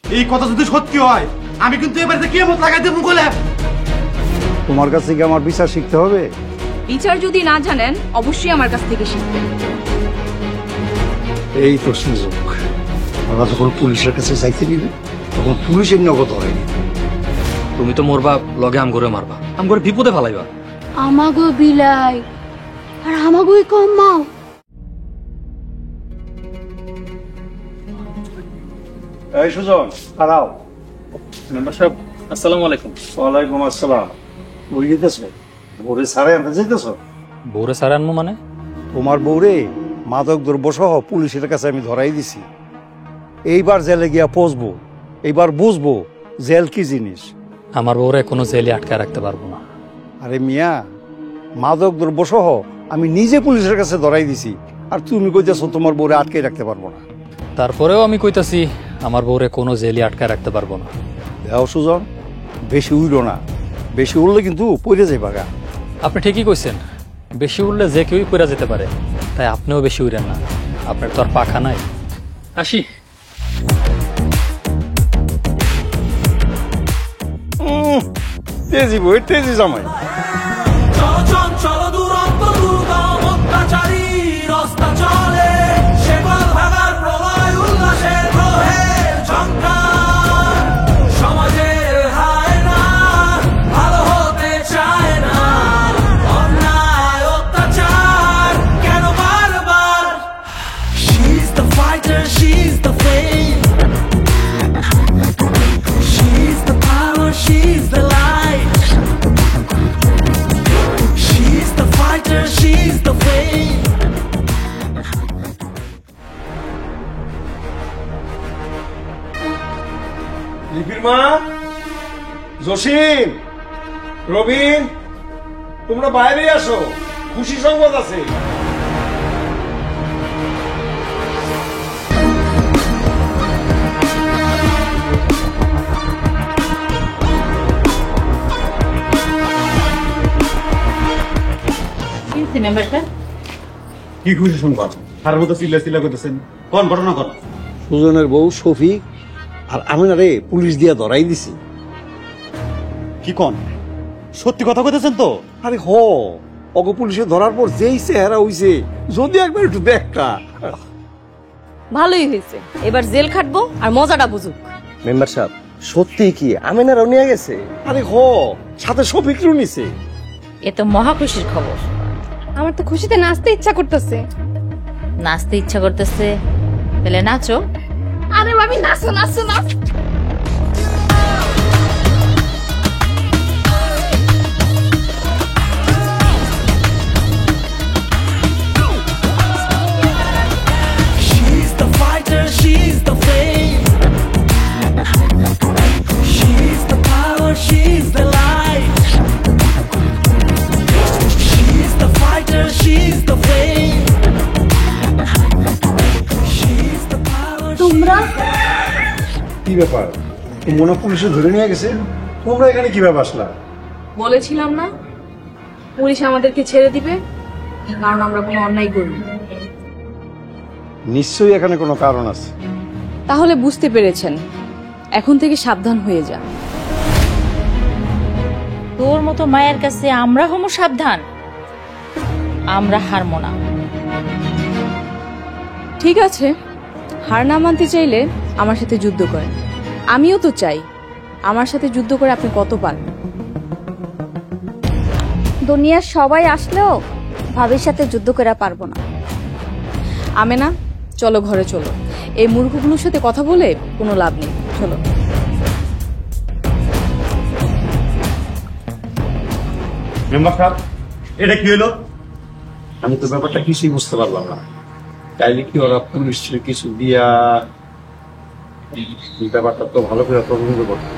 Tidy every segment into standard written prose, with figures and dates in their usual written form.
এই কথা যদি সত্যি হয় আমি কিন্তু এবারে কিয়ামত লাগাই দেব বলে। তোমার কাছে কি আমার বিচার শিখতে হবে? বিচার যদি না জানেন অবশ্যই আমার কাছ থেকে শিখবেন। এই তো সুযোগ। আমরা যখন পুলিশের কাছে চাইতে নিবে তখন পুলিশের নগদ হয়নি। তুমি তো মরবা লগে আম করে মারবা, আম করে বিপদে ফালাইবা। আমাগো বিলাই আর আমাগোই কমাও। এই সুজন, দাঁড়াও। মেম্বার সাহেব আসসালামু আলাইকুম। ওয়ালাইকুম আসসালাম। বই যেতেছ? বউরে সারে আনতে যেতেছ? বউরে সারে আনবো মানে? তোমার বউরে মাদক দ্রব্য সহ পুলিশের কাছে আমি ধরাই দিছি। এইবার জেলে গিয়া পৌঁছবো, এইবার বুঝবো জেল কি জিনিস। আমার বউরে কোনো জেলে আটকে রাখতে পারবো না। আরে মিয়া, মাদক দ্রব্য সহ আমি নিজে পুলিশের কাছে ধরাই দিছি, আর তুমি কইতেছ তোমার বউরে আটকে রাখতে পারবো না। তারপরেও আমি কইতাছি আমার বউরে কোনো জেলে আটকে রাখতে পারবো না। দেও সুজন, বেশি উইলো না, বেশি উঠলে কিন্তু পড়ে যাইবা গা। আপনি ঠিকই কইছেন, বেশি উঠলে যে কেউই পড়ে যেতে পারে, তাই আপনিও বেশি উড়েন না। আপনার তো আর পাখা নাই। আসি। তেজি বই, তেজি জামাই। লিপির মা, জসিম, রবিন, তোমরা বাইরে আসো, খুশি সংবাদ আছে। কি খুশি সংবাদ? আর মতো চিল্লা চিল্লা করতেছেন, কোন ঘটনা? কর। সুজনের বউ শফিক আর আমিনারে পুলিশ দিয়া ধরাই দিছি। কি কোন? সত্যি কথা কইতেছেন তো? আরে হ, অগ পুলিশে ধরার পর যেই চেহারা হইছে, যদি একবার একটু দেখা। ভালোই হয়েছে, এবার জেল খাটবো আর মজাটা বুঝুক। মেম্বার সাহেব, সত্যি কি আমিনারাও নিয়ে গেছে? আরে হ, সাথে শফিকও নিছে। এ তো মহা খুশির খবর। আমার তো খুশিতে নাচতে ইচ্ছা করতেছে। নাচতে ইচ্ছা করতেছে, তাহলে নাচো। আরে ভাবি, নাচো নাচো নাচ। কি ব্যাপার? মনে পুলিশে ধরে নিয়ে গেছে, তোমরা এখানে কিভাবে আসলা? বলেছিলাম না পুলিশ আমাদেরকে ছেড়ে দিবে, কারণ আমরা কোনো অন্যায় করিনি। নিশ্চয়ই এখানে কোনো কারণ আছে। তাহলে বুঝতে পেরেছেন, এখন থেকে সাবধান হয়ে যান। তোর মতো মায়ের কাছে আমরা হমো সাবধান, আমরা হারমো না। ঠিক আছে, হার না মানতে চাইলে আমার সাথে যুদ্ধ করেন। আমিও তো চাই আমার সাথে যুদ্ধ করে আপনি কত পারবেন। দুনিয়ার সবাই আসলেও ভাবির সাথে যুদ্ধ করে পারবো না। আমেনা, চলো ঘরে চলো, এই মূর্খগুলোর সাথে কথা বলে কোনো লাভ নেই, চলো। মেম্বার সাহেব, এটা কি হলো? আমি তো ব্যাপারটা কিছুই বুঝতে পারলাম না। তাইলে কি ওরা পুলিশ কিছু দিয়া ব্যাপারটা তো ভালো করে তদন্ত করতে।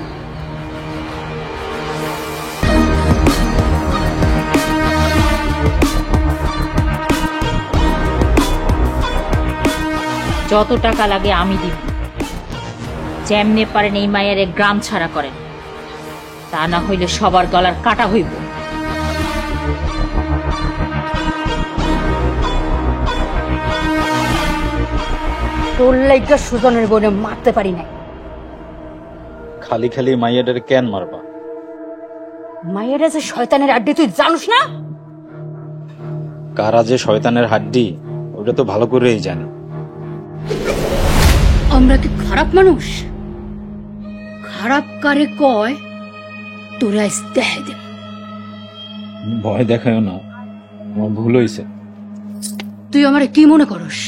যত টাকা লাগে আমি দিব, যেমনে পারেন এই মায়ের গ্রাম ছাড়া করেন, তা না হইলে সবার গলার কাটা হইব। তোর লাইগা সুজনের বোনে মারতে পারি নাই। খালি খালি মাইয়াটারে কেন মারবা? মায়েরা যে শয়তানের আড্ডি তুই জানিস না? কারা যে শয়তানের হাড্ডি ওটা তো ভালো করেই জানি। আমরা কি খারাপ মানুষ? খারাপ কারে কয় তোরা দেখাই দে। ভয় দেখায় না, আমার ভুল হয়েছে। তুই আমারে কি মনে করস?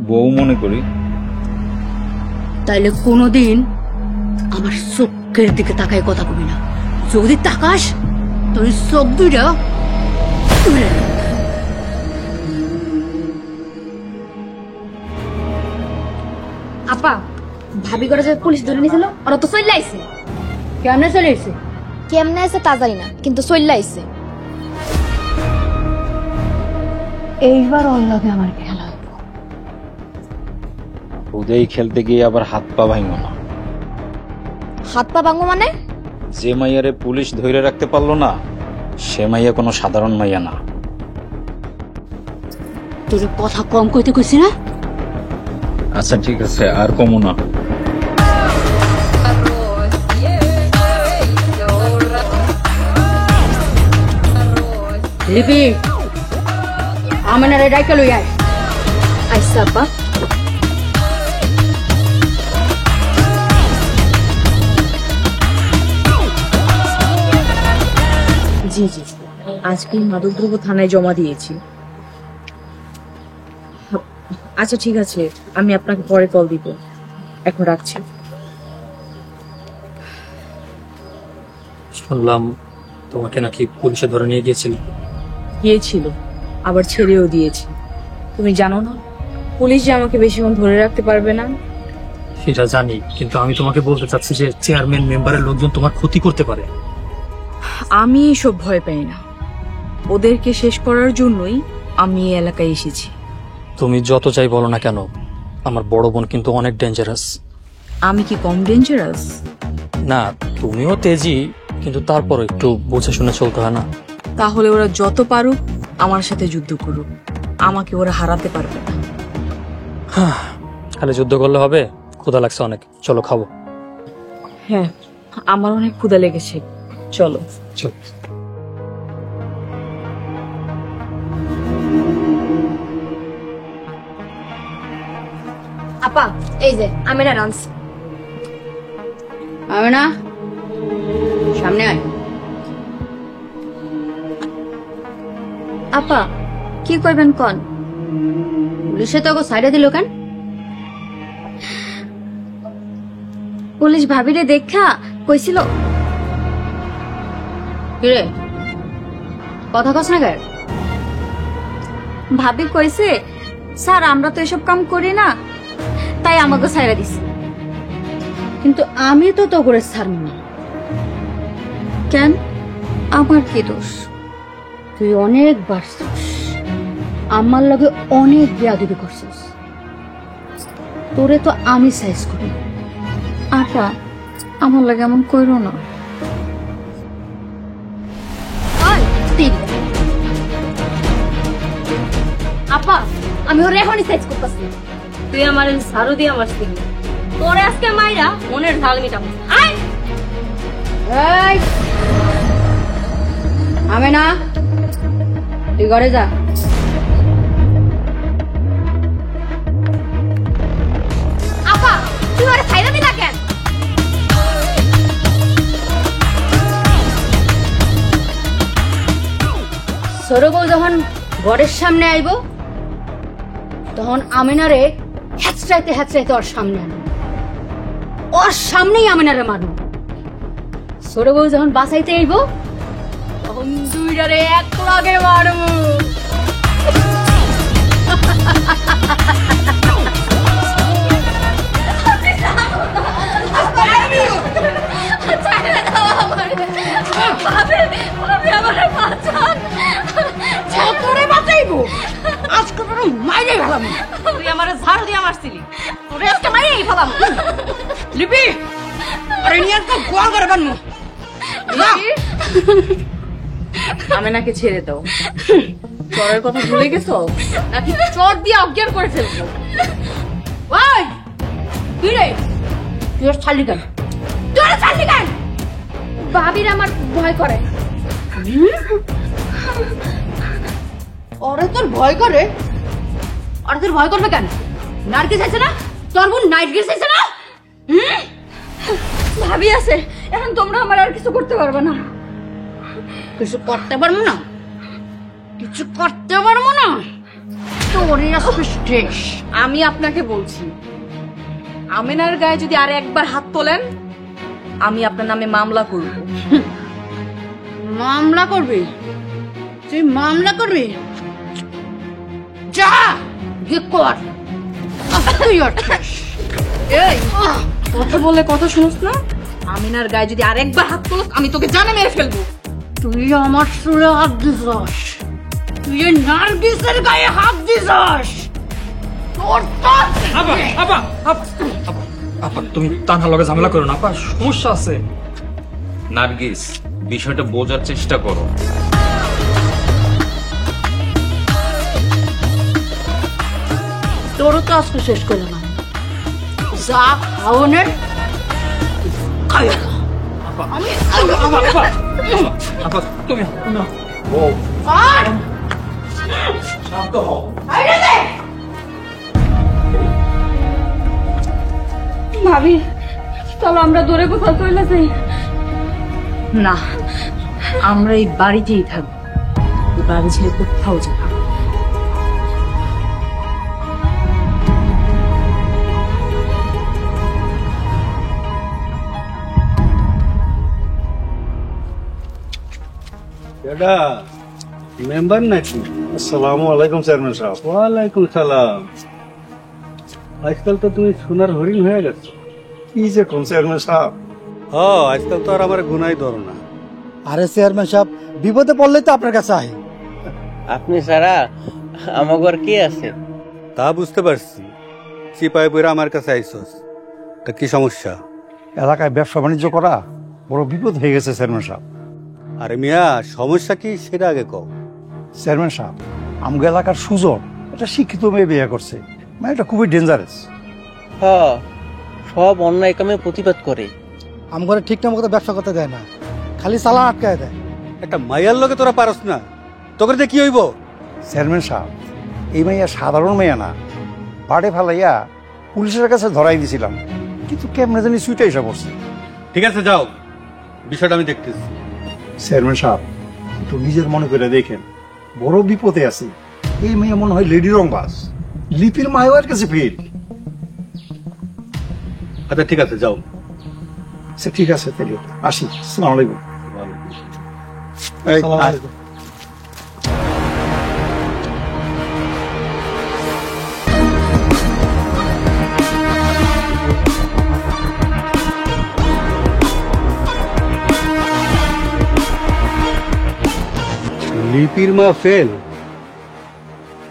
বউ মনে করি। তাইলে কোনোদিন আমার চোখের দিকে তাকায় কথা কবি না। যদি তাকাস তোর চোখ দুইটা তুলে নেব। আপা, ভাবি করে যে পুলিশ ধরে নিয়েছিল ওরা তো চলে আইছে। কেমনে চলে এসে? কেমনে আছে তা জানি না, কিন্তু চলে আইছে। এইবার ওর লগে আমার খেলা হইব। উদয় খেলতে গিয়ে আবার হাত পা ভাঙো না। হাত পা ভাঙবো মানে? যে মাইয়ারে পুলিশ ধরে রাখতে পারলো না সে মাইয়া কোনো সাধারণ মাইয়া না। তোর কথা কম কইতে কইছি না? আচ্ছা ঠিক আছে, আর কমো না। লিপি আমারে ডাইকা লই আয়। আইসা আপা। জি জি, আজকে মাদকদ্রব্য থানায় জমা দিয়েছি। আচ্ছা ঠিক আছে, আমি আপনাকে পরে কল দিব। এখন রাখছি। শুনলাম তোমাকে নাকি পুলিশে ধরে নিয়ে গিয়েছিল। গিয়েছিল, আবার ছেড়েও দিয়েছি। তুমি জানো না পুলিশ যে আমাকে বেশিক্ষণ ধরে রাখতে পারবে না। সেটা জানি, কিন্তু আমি তোমাকে বলতে চাচ্ছি যে চেয়ারম্যান মেম্বারের লোকজন তোমার ক্ষতি করতে পারে। আমি এসব ভয় পাই না। ওদেরকে শেষ করার জন্যই আমি এই এলাকায় এসেছি। তুমি যত চাই বলো না কেন, আমার বড় বোন কিন্তু অনেক ডেঞ্জারাস। আমি কি কম ডেঞ্জারাস? না, তুমিও তেজি, কিন্তু তারপর একটু বুঝে শুনে চলতে হয় না? তাহলে ওরা যত পারুক আমার সাথে যুদ্ধ করুক, আমাকে ওরা হারাতে পারবে না। খালি যুদ্ধ করলে হবে? ক্ষুধা লাগছে অনেক, চলো খাবো। হ্যাঁ, আমার অনেক ক্ষুধা লেগেছে, চলো। চল। আপা, এই যে আমি না রান্স। আমি না, সামনে আয়। আপা, কি করবেন কন? পুলিশে তো সাইডে দিল কেন? পুলিশ ভাবিরে দেখা কইছিল। কিরে কথা কস না কেন? ভাবি কইছে স্যার আমরা তো এসব কাম করি না, তাই আমাকে ছাইরা দিছে। কিন্তু আমি তো তো করে ছাড়ব না। কেন? আমার কি দোষ? তুই অনেক বাড়ছিস, আমার লগে অনেক বেয়াদবি করছিস। তোরে তো আমি সাইজ করি। আপা, আমার লাগে এমন কইরো না। আপা, আমি ওর এখনই সাইজ করতেছি। তুই আমার ঝাড়ু দিয়ে আমার সিলি তোরে আজকে মাইরা মনের ঢাল মিটাবো। আয় এই আমি না, তুই ঘরে যা। আপা, তুই ওরে ছাইরা দিলা কেন? ছোট বউ যখন ঘরের সামনে আইব তখন আমিনারে হ্যাচড়াইতে হ্যাচড়াইতে ওর সামনে আনবো, ওর সামনেই আমিনারে মারবো। ছোট বউ যখন বাঁচাইতে আইব তখন দুইটারে এক লাগে মারবো। তুই আমার ঝাড়ু দিয়ে মারছিলি, তোরে আজকে মাইরেই ফেলাম। লিপি আরে নিয়ে তো গোল করে বানমু। আমেনাকে ছেড়ে দাও। চরের কথা ভুলে গেছো নাকি চর দিয়ে অজ্ঞান করে ফেলবো? ওই তুই রে, তুই ওর ছাড়লি কেন? তুই ওর ছাড়লি কেন? ভাবির আমার ভয় করে। ওরে তোর ভয় করে? ওরে তোর ভয় করবে কেন? নারকেল চাইছে না? তোর বোন নাইট গেছে চাইছে না? ভাবি আছে, এখন তোমরা আমার আর কিছু করতে পারবে না। কিছু করতে পারবো না? কিছু করতে পারবো না? তোরই আসবে শেষ। আমি আপনাকে বলছি, আমেনার গায়ে যদি আর একবার হাত তোলেন, আমি আপনার নামে মামলা করব। মামলা করবি? তুই মামলা করবি? যা গিয়ে কর। তুই ওর শেষ। এই কথা বলে কথা শুনোস না? আমিনার গায়ে যদি আর একবার হাত তোলস, আমি তোকে জানে মেরে ফেলবো। তুই আমার চুলে হাত দিছস, তুই এই নার্গিসের গায়ে হাত দিছস। তোর আপা তুমি তানহার লগে ঝামেলা করো না, আপা সমস্যা আছে। নার্গিস, বিষয়টা বোঝার চেষ্টা করো। তোরও তো আজকে শেষ করলাম না। যা খাওয়ানের খাইয়া খা। আমি আপা তুমি আর শান্ত হও। আইরে দে। ভাবি চলো আমরা দূরে কোথাও চলে যাই। না, আমরা এই বাড়িতেই থাকবো, এই বাড়ি ছেড়ে কোথাও যাব না। এটা মেম্বার নাকি? আসসালামু আলাইকুম চেয়ারম্যান সাহেব। ওয়ালাইকুম সালাম। আজকাল তো তুমি সোনার হরিণ হয়ে গেছো। কি যে কোন চেয়ারম্যান সাহেব? আজকাল তো আর আমার গুনাই ধরো না। আরে চেয়ারম্যান সাহেব, বিপদে পড়লে তো আপনার কাছে আহি। আপনি ছাড়া আমার কে আছে? তা বুঝতে পারছি, চিপাই বইরা আমার কাছে আইসস। তা কি সমস্যা? এলাকায় ব্যবসা বাণিজ্য করা বড় বিপদ হয়ে গেছে চেয়ারম্যান সাহেব। আরে মিয়া, সমস্যা কি সেটা আগে কও। চেয়ারম্যান সাহেব, আমগো এলাকার সুজন একটা শিক্ষিত মেয়ে বিয়ে করছে, মানে এটা খুবই ডেঞ্জারাস। হ্যাঁ, সব অন্যায় কামে প্রতিবাদ করে। আমগরে ঠিকঠাক মতো ব্যবসা করতে দেয় না, খালি চালান আটকায় দেয়। একটা মাইয়ার লগে তোরা পারস না, তোকে দিয়ে কি হইব? চেয়ারম্যান সাহেব, এই মাইয়া সাধারণ মেয়া না, বাড়ে ফেলাইয়া পুলিশের কাছে ধরাই দিছিলাম, কিন্তু কেমনে জানি সুইটা এসে পড়ছে। ঠিক আছে, যাও, বিষয়টা আমি দেখতেছি। চেয়ারম্যান সাহেব, একটু নিজের মনে করে দেখেন, বড় বিপদে আছে। এই মেয়ে মনে হয় লেডি রংবাজ, লিপির মায়ের কাছে ফেল। আচ্ছা ঠিক আছে, যাও। আচ্ছা ঠিক আছে, তাহলে আসি। আসসালামু আলাইকুম। আসসালামু আলাইকুম। লিপির মা ফেল,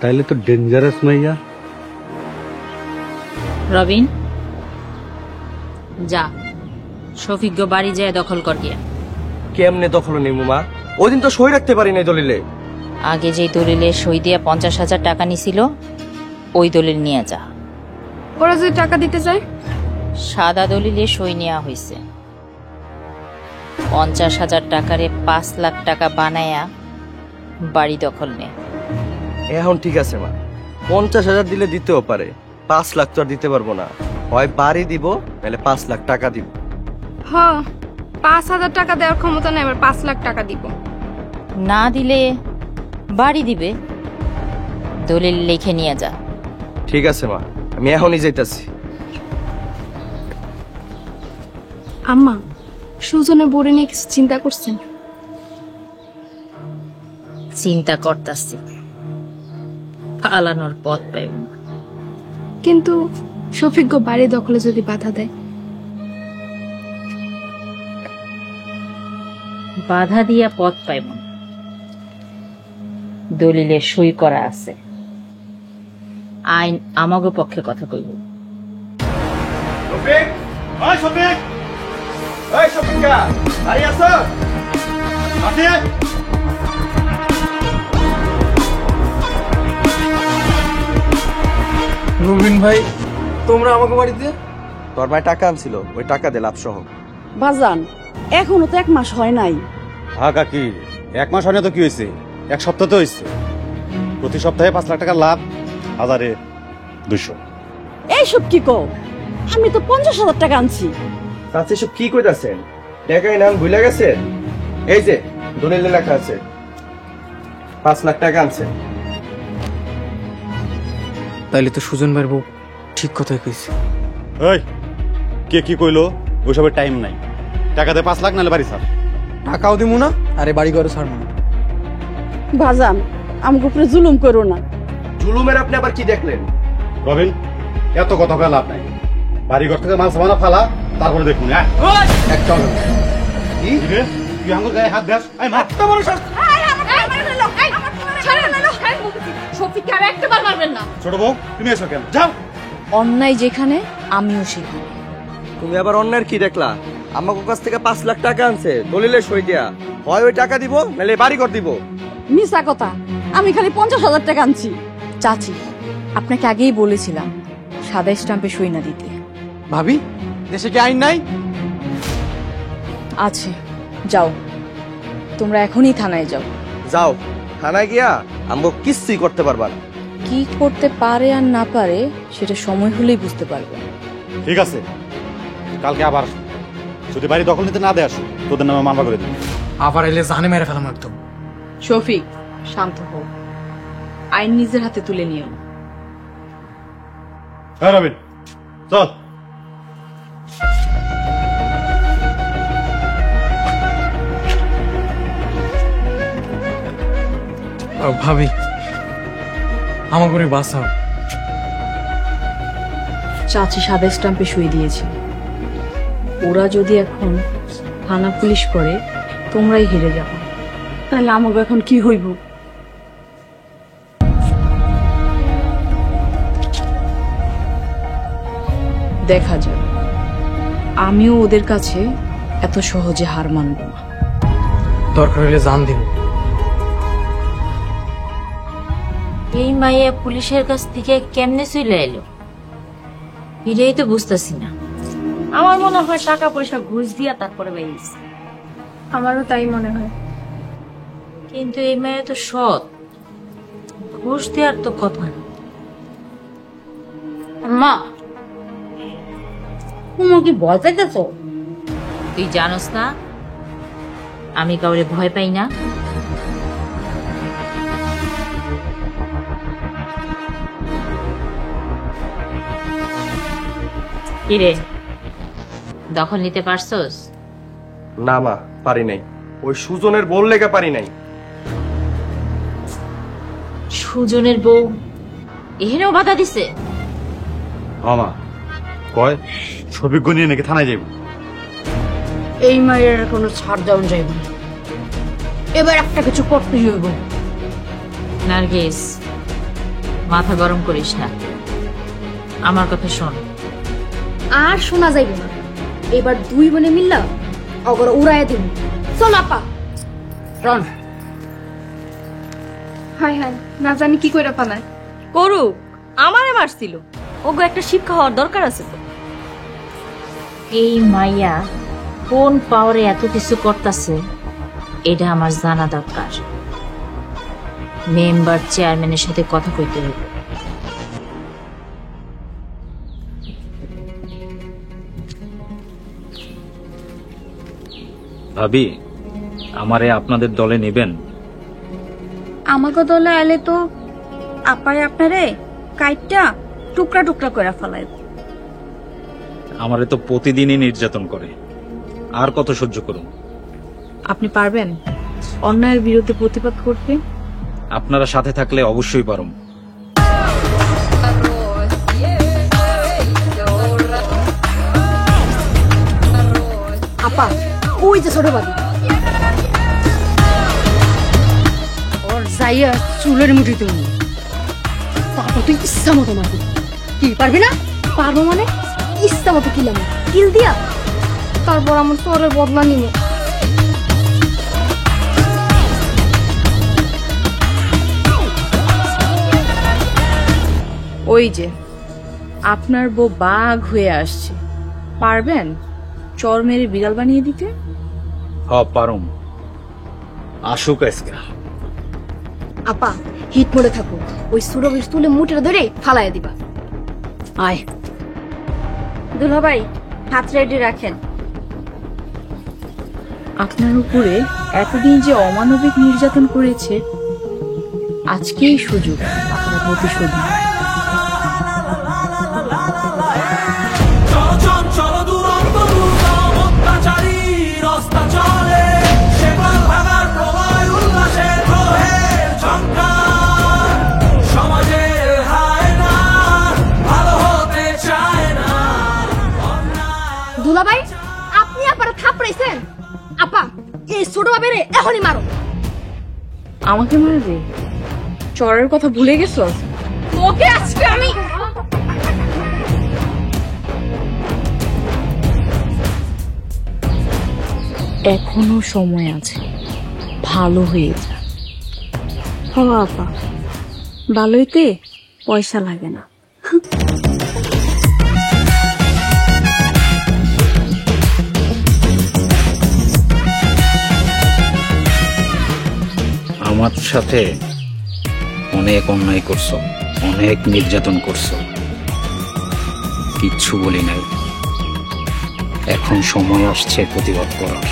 তাইলে তো ডেঞ্জারাস মাইয়া। রবিন, যা শফিক বাড়ি যায় দখল কর গিয়া। কেমনে দখল নিমু মা? ওই দিন তো সই রাখতে পারি নাই দলিলে। আগে যেই দলিলে সই দিয়া 50,000 টাকা নিছিল, ওই দলিল নিয়ে যা। ওরা যদি টাকা দিতে চায়? সাদা দলিলে সই নেওয়া হয়েছে। 50,000 টাকারে 5 লাখ টাকা বানায়া বাড়ি দখল নে। এখন ঠিক আছে মা, 50,000 দিলে দিতেও পারে, 5 লাখ তো আর দিতে পারবো না। হয় বাড়ি দিব, নাহলে 5 লাখ টাকা দিব। হ্যাঁ, 5,000 টাকা দেওয়ার ক্ষমতা নেই, এবার 5 লাখ টাকা দিব। না দিলে বাড়ি দিবে। দলিল লিখে নিয়ে যা। ঠিক আছে মা, আমি এখনই যাইতাছি। আম্মা, সুজনের বোরে নিয়ে কিছু চিন্তা করছেন? চিন্তা করতাছি, পালানোর পথ পাইব না। কিন্তু শফিক বাড়ি দখলে যদি বাধা দেয়? বাধা দিয়া পথ পাইব না। দলিলে সই করা আছে, আইন আমাগো পক্ষে কথা কইব। শফিক, ওই শফিক, ওই শফিকা, বাড়ি আছো? আসি। রুবিন ভাই তোমরা আমাকে বাড়িতে তোর ভাই টাকা আনছিল, ওই টাকা দে লাভ সহ। বাজান এখনো তো 1 মাস হয় নাই। হ্যাঁ কাকি, 1 মাস হয় না তো কি হয়েছে, 1 সপ্তাহ তো হয়েছে। প্রতি সপ্তাহে 5 লাখ টাকা লাভ, হাজারে 200। এইসব কি কও? আমি তো 50,000 টাকা আনছি। চাচি সব কি কইতাছেন? টাকাই নাম ভুলে গেছেন? এই যে দলিলে লেখা আছে 5 লাখ টাকা আনছেন। তাইলে তো সুজন ভাইয়ের বউ ঠিক কথাই কইছে। এই কে কি কইলো ওইসবের টাইম নাই। টাকাতে 5 লাখ নালে বাড়ি স্যার। টাকাও দিমু না, আরে বাড়ি ঘরে ছাড়বো না। বাজান আমগো উপরে জুলুম করো না। জুলুমের আপনি আবার কি দেখলেন? রবিন, এত কথা কয়ে লাভ নাই। বাড়ি ঘর থেকে মাল সামানা ফালা, তারপরে দেখুন। একটা কি রে, তুই আঙ্গুর গায়ে হাত দেস? এই মার। শফিককে আর একটাবার মারবেন না। ছোট বউ তুমি এসো কেন? যাও। অন্যায় যেখানে আমিও সেখানে। তুমি আবার অন্যের কি দেখলা? আমাকে কাছ থেকে 5 লাখ টাকা আনছে, দলিলে সই দিয়া। হয় ওই টাকা দিব, নালে বাড়ি ঘর দিব। মিছা কথা, আমি খালি 50,000 টাকা আনছি। চাচি, আপনাকে আগেই বলেছিলাম সাদা স্ট্যাম্পে সই না দিতে। ভাবি, দেশে কি আইন নাই? আছে, যাও। তোমরা এখনই থানায় যাও। যাও, থানায় গিয়া আমাকে কিচ্ছুই করতে পারবা না। কি করতে পারে আর না পারে সেটা সময় হলেই বুঝতে পারবে। ঠিক আছে, কালকে আবার আসো। যদি বাড়ি দখল নিতে না দেয় আসো, তোদের নামে মামলা করে দিবি। আবার এলে জানে মেরে ফেলাম একদম। শফিক, শান্ত হও। আইন নিজের হাতে তুলে নিও। হ্যাঁ রবিন, চল। ভাবি, আমার করে বাঁচাও। চাচি সাদা স্ট্যাম্পে সই দিয়েছে। ওরা যদি এখন থানা পুলিশ করে, তোমরাই হেরে যাবে। তাহলে আমাকে এখন কি হইব? দেখা যাবে। আমিও ওদের কাছে এত সহজে হার মানব না। দরকার হলে জান দিব। এই মাইয়া পুলিশের কাছ থেকে কেমনে চলে এলো এটাই তো বুঝতেছি না। আমার মনে হয় টাকা পয়সা ঘুষ দিয়া তারপরে বেরিয়েছে। আমারও তাই মনে হয়। কিন্তু এই মেয়ে তো সৎ, ঘুষ দেওয়ার তো কথা না। মা তুমি কি ভয় পাইতেছ? তুই জানোস না আমি কাউরে ভয় পাই না। কিরে, দখল নিতে পারছস? না মা, পারি নাই। ওই সুজনের বল লেগে পারি নাই। সুজনের বউ এখানেও বাধা দিছে? মামা কয় সবিজ্ঞ নিয়ে নাকি থানায় যাইব। এই মায়ের কোনো ছাড় দেওয়া যাইব না। এবার একটা কিছু করতেই হইব। নার্গিস, মাথা গরম করিস না, আমার কথা শোন। আর শোনা যাইব না। এবার 2 বোনে মিললা অগর উড়াইয়া দিব। চল আপা, রন। হাই হাই, না জানি কি কইরা পালায়। করুক, আমারে মারছিল। ওগো একটা শিক্ষা হওয়ার দরকার আছে তো। এই মাইয়া কোন পাওয়ারে এত কিছু করতেছে এটা আমার জানা দরকার। মেম্বার চেয়ারম্যানের সাথে কথা কইতে হবে। ভাবি, আমারে আপনাদের দলে নেবেন? আমাকে দলে আইলে তো আপায় আপনারে কাইটটা টুকরা টুকরা করে ফেলাইব। আমারে তো প্রতিদিনই নির্যাতন করে, আর কত সহ্য করুন? আপনি পারবেন অন্যায়ের বিরুদ্ধে প্রতিবাদ করতে? আপনারা সাথে থাকলে অবশ্যই পারুম। আপা, ওই যে ছোট বাবু ওর যাইয়া চুলের মুঠি তুমি, তারপর তুই ইচ্ছা মতো মারবি। কি পারবি না? পারবো মানে ইচ্ছা মতো কিলাম কিল দিয়া, তারপর আমার চরের বদলা নিয়ে। ওই যে আপনার বউ বাঘ হয়ে আসছে, পারবেন চর মেরে বিড়াল বানিয়ে দিতে? পারুম, আসুক আজকে। আপা হিট মোড়ে থাকো, ওই সুরভির তুলে মুঠেটা ধরে ফালাইয়া দিবা। আয় দুলাভাই হাত রেডি রাখেন। আপনার উপরে এতদিন যে অমানবিক নির্যাতন করেছে, আজকেই সুযোগ আপনার প্রতিশোধ নেওয়ার। দুলাভাই আপনি আপারে থাপড়াইছেন। আপা এই ছোট বাবেরে এখনই মারো। আমাকে মারবে? চরের কথা ভুলে গেছো? তোকে আজকে আমি এখনো সময় আছে, ভালো হয়ে যা। হ আপা, ভালোইতে পয়সা লাগে না। আমার সাথে অনেক অন্যায় করছো, অনেক নির্যাতন করছো, কিচ্ছু বলি নাই। এখন সময় আসছে প্রতিবাদ করার।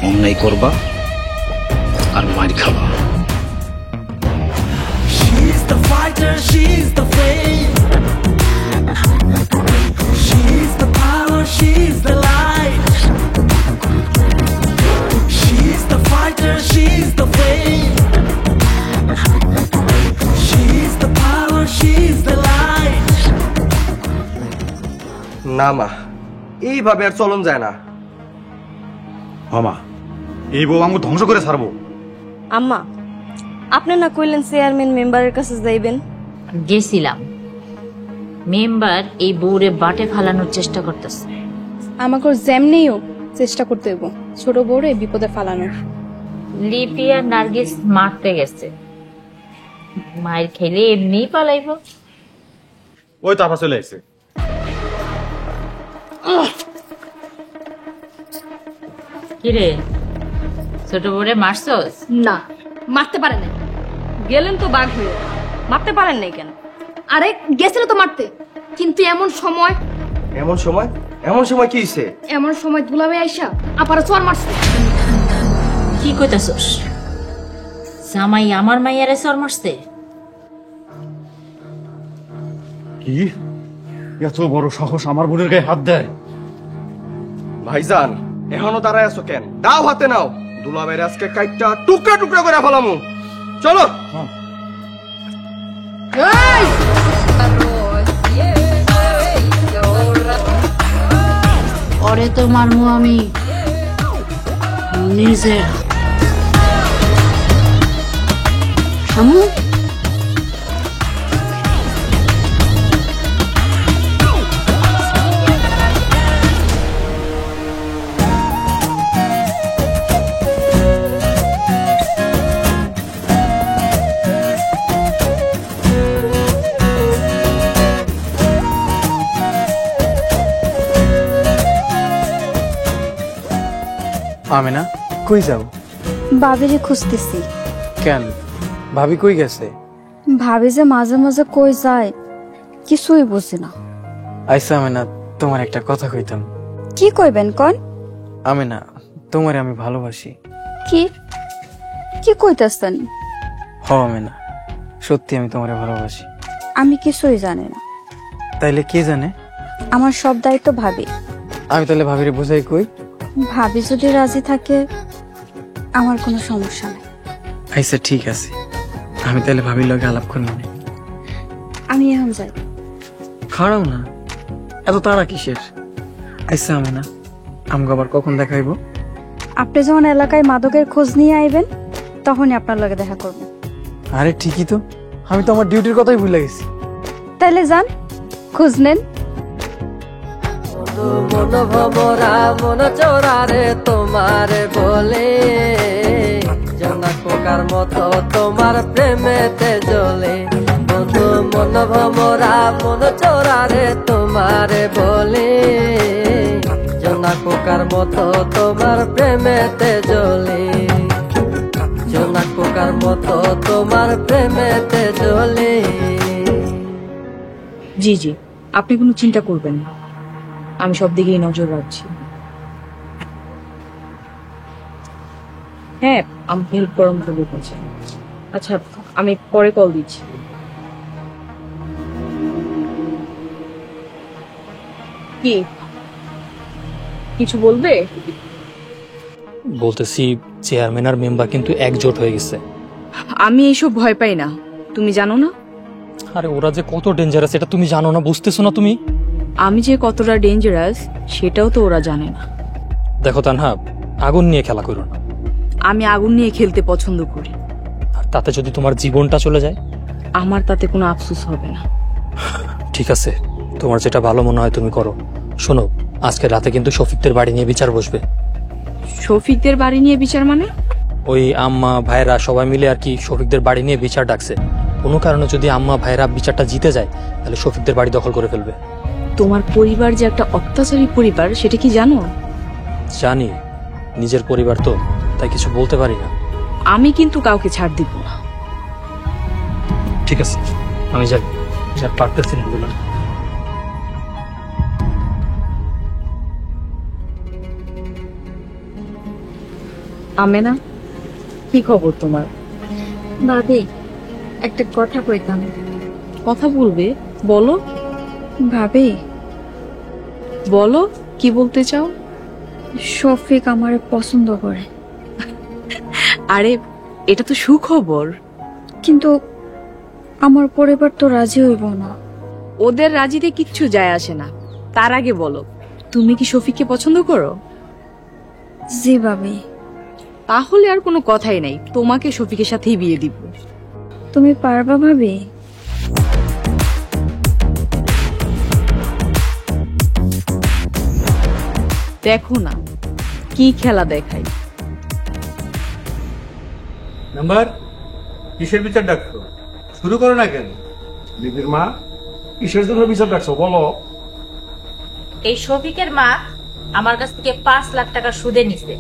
অন্যায় করবা আর মার খাবা। She's the fighter, she's the flame. She's the power, she's the light. She's the fighter, she's the flame. She's the power, she's the light. না মা, এইভাবে আর চলন যায় না। মামা, এই বউ আমাকে ধ্বংস করে ছাড়বো। আম্মা, আপনি না কইলেন চেয়ারম্যান মেম্বারের কাছে যাইবেন? গেছিলাম, মেম্বার এই বউরে বাটে ফালানোর চেষ্টা করতেছে। আমাকে যেমনিও চেষ্টা করতে হইব ছোট বউরে বিপদে ফালানোর। লিপি আর নার্গিস মারতে গেছে, মায়ের খেলে এমনি পালাইব। ওই তো আপা চলে আসছে। কিরে, ছোট বউরে মারছস? না, মারতে পারে না। গেলেন তো বাঘ হয়ে, মারতে পারেন নাই কেন? আরে গেছিল তো মারতে, কিন্তু এমন সময় এমন সময় কি হইছে? এমন সময় দুলাভাই আইসা আপারা চর মারছে। কি কইতাছস? জামাই আমার মাইয়ারে চর মারছে? কি এত বড় সাহস আমার বোনের গায়ে হাত দেয়? ভাইজান, এখনো দাঁড়ায় আছো কেন? দাও হাতে নাও, দুলাভাইয়ের আজকে কাইটটা টুকরা টুকরা করে ফেলামু। চলো। ওরে তো মারমু আমি নিজের শামু। আমেনা, কই যাও? ভাবিরে খুঁজতেছি। কেন, ভাবি কই গেছে? ভাবি যে মাঝে মাঝে কই যায় কিছুই বুঝি না। আইসা আমেনা, তোমার একটা কথা কইতাম। কি কইবেন কোন? আমেনা, তোমারে আমি ভালোবাসি। কি কি কইতাছেন? হ আমেনা, সত্যি আমি তোমারে ভালোবাসি। আমি কিছুই জানি না। তাইলে কে জানে? আমার সব দায়িত্ব ভাবি। আমি তাহলে ভাবিরে বুঝাই কই। ভাবি যদি রাজি থাকে আমার কোনো সমস্যা নাই। আচ্ছা ঠিক আছে, আমি তাহলে ভাবির লগে আলাপ করব। আমি এখন যাই। খাড়াও না, এত তাড়া কিসের? আচ্ছা আমেনা, আমগো আবার কখন দেখাইব? আপনি যখন এলাকায় মাদকের খোঁজ নিয়ে আইবেন তখনই আপনার লগে দেখা করব। আরে ঠিকই তো, আমি তো আমার ডিউটির কথাই ভুলে গেছি। তাইলে যান, খোঁজ নেন। মন ভমরা মন চোরারে তোমারে বলে, জনক পোকার মতো তোমার প্রেমেতে জ্বলে। মন ভমরা মন চোরারে তোমারে বলি জোনা পোকার মতো তোমার প্রেমেতে জ্বলি জোনা পোকার মতো তোমার প্রেমেতে জ্বলি। জি জি, আপনি কোনো চিন্তা করবেন না, আমি সব দিকেই নজর রাখছি। হ্যাঁ, আমি হেল্প করম করবো। আচ্ছা, আমি পরে কল দিচ্ছি। কি কিছু বলবে? বলতেছি চেয়ারম্যান আর মেম্বার কিন্তু একজোট হয়ে গেছে। আমি এইসব ভয় পাই না, তুমি জানো না? আরে ওরা যে কত ডেঞ্জারাস এটা তুমি জানো না, বুঝতেছো না তুমি? আমি যে কতটা ডেঞ্জারাস সেটাও তো ওরা জানে না। দেখো তানহা, আগুন নিয়ে খেলা করো না। আমি আগুন নিয়ে খেলতে পছন্দ করি। আর তাতে যদি তোমার জীবনটা চলে যায়? আমার তাতে কোনো আফসোস হবে না। ঠিক আছে, তোমার যেটা ভালো মনে হয় তুমি করো। শোনো, আজকে রাতে কিন্তু শফিকদের বাড়ি নিয়ে বিচার বসবে। শফিকদের বাড়ি নিয়ে বিচার মানে? ওই আম্মা ভাইরা সবাই মিলে আর কি শফিকদের বাড়ি নিয়ে বিচার ডাকছে। কোনো কারণে যদি আম্মা ভাইরা বিচারটা জিতে যায় তাহলে শফিকদের বাড়ি দখল করে ফেলবে। তোমার পরিবার যে একটা অত্যাচারী পরিবার সেটা কি জানো? জানি, নিজের পরিবার তো, তাই কিছু বলতে পারি না। আমি কিন্তু কাউকে ছাড় দিব না। ঠিক আছে, আমি যাই, যা পারতেছি না বললাম। আমেনা, কি খবর তোমার? ভাবি, একটা কথা কইতাম। কথা বলবে? বলো। ভাবি, বলো, কি বলতে চাও? শফিক আমারে পছন্দ করে। আরে, এটা তো সুখবর। কিন্তু আমার পরিবার তো রাজি হইব না। ওদের রাজিতে কিচ্ছু যায় আসে না। তার আগে বলো, তুমি কি শফিককে পছন্দ করো? জি ভাবি। তাহলে আর কোনো কথাই নাই, তোমাকে শফিকের সাথেই বিয়ে দিব। তুমি পারবা ভাবি? দেখো না কি খেলা দেখাই। নাম্বার কিসের বিচার ডাকছো? শুরু করো না কেন? বিবির মা, কিসের জন্য বিচার ডাকছো বলো? এই শফিকের মা আমার কাছ থেকে 5 লাখ টাকা সুদে নিছে।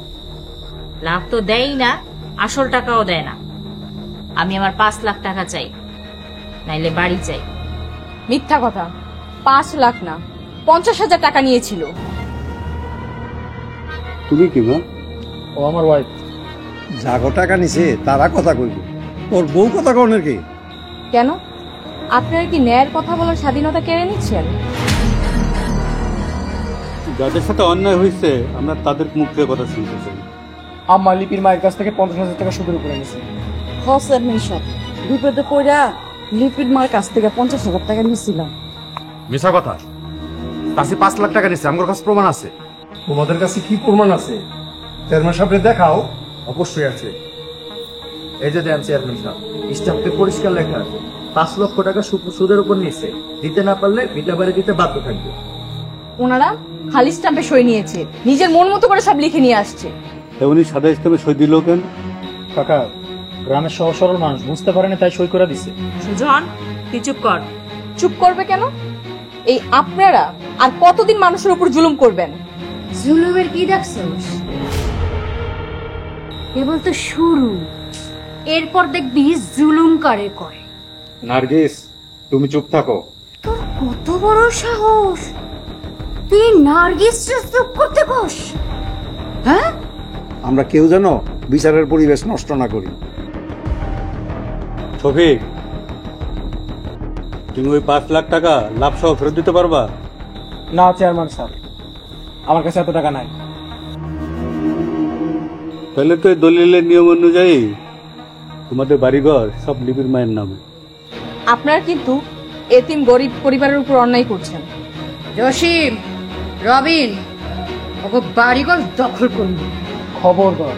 লাভ তো দেয়ই না, আসল টাকাও দেয় না। আমি আমার 5 লাখ টাকা চাই, নাইলে বাড়ি চাই। মিথ্যা কথা, 5 লাখ না 50,000 টাকা নিয়েছিল। তুমি কি মা? ও আমার ওয়াইফ। জাগো টাকা নিছে তারা কথা কইব, তোর বউ কথা কনের কি? কেন, আপনারা কি ন্যায়ের কথা বলার স্বাধীনতা কেড়ে নিচ্ছেন? যাদের সাথে অন্যায় হয়েছে আমরা তাদের মুখ থেকে কথা শুনতে চাই। আম্মা লিপির মায়ের কাছ থেকে 50,000 টাকা সুদের উপরে নিছে। চেয়ারম্যান সাহেব, বিপদে পড়া লিপির মার কাছ থেকে 50,000 টাকা নিয়েছিলাম। মিছা কথা, কাছে 5 লাখ টাকা নিচ্ছে, আমার কাছে প্রমাণ আছে। তোমাদের কাছে কি প্রমাণ আছে? চেয়ারম্যান সাহেবরে দেখাও। অবশ্যই আছে, এই যে দেন চেয়ারম্যান সাহেব, স্টাম্পে পরিষ্কার লেখা আছে 5 লক্ষ টাকা সুদের উপর নিচ্ছে। দিতে না পারলে ভিটা বাড়ি দিতে বাধ্য থাকবে। ওনারা খালি স্ট্যাম্পে সই নিয়েছে, নিজের মন মতো করে সব লিখে নিয়ে আসছে। উনি সাদা স্ট্যাম্পে সই দিল কেন? কাকা, গ্রামের সহজ সরল মানুষ বুঝতে পারেনি তাই সই করে দিছে। সুজন, তুই চুপ কর। চুপ করবে কেন? এই আপনারা আর কতদিন মানুষের উপর জুলুম করবেন? জুলুমের কি দেখছোস? কেবল তো শুরু, এরপর দেখবি জুলুম কারে করে। নার্গিস, তুমি চুপ থাকো। তোর কত বড় সাহস, তুই নার্গিস চুপ করতে কোস? হ্যাঁ, আমরা কেউ যেন বিচারের পরিবেশ নষ্ট না করি। শফিক, তুমি ওই 5 লাখ টাকা লাভ সহ ফেরত দিতে পারবা? না চেয়ারম্যান সাহেব, আমার কাছে এত টাকা নাই। তাহলে তো এই দলিলের নিয়ম অনুযায়ী তোমাদের বাড়িঘর সব লিপির মায়ের নামে। আপনারা কিন্তু এতিম গরিব পরিবারের উপর অন্যায় করছেন। জসিম, রবিন, ওকে বাড়িঘর দখল করবি। খবরদার,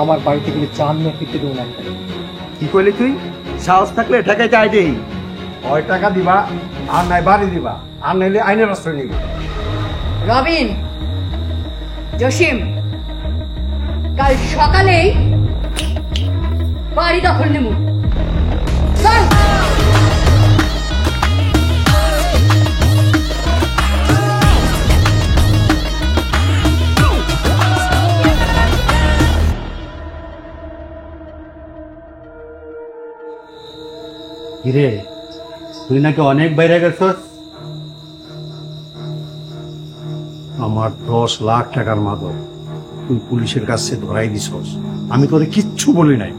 আমার বাড়িতে গেলে চান নিয়ে ফিরতে দেবো না। কি কইলি তুই? সাহস থাকলে ঢাকায় চাই দেই। ওই টাকা দিবা, আর নাই বাড়ি দিবা, আর নাইলে আইনের আশ্রয় নিবে। রবিন, জসিম, কাল সকালেই বাড়ি দখল নেব। চল। কিরে তুই নাকি অনেক বাইরে গেছস? আমার 10 লাখ টাকার মাদক তুই পুলিশের কাছে ধরাই দিছস, আমি তোরে কিচ্ছু বলি নাই।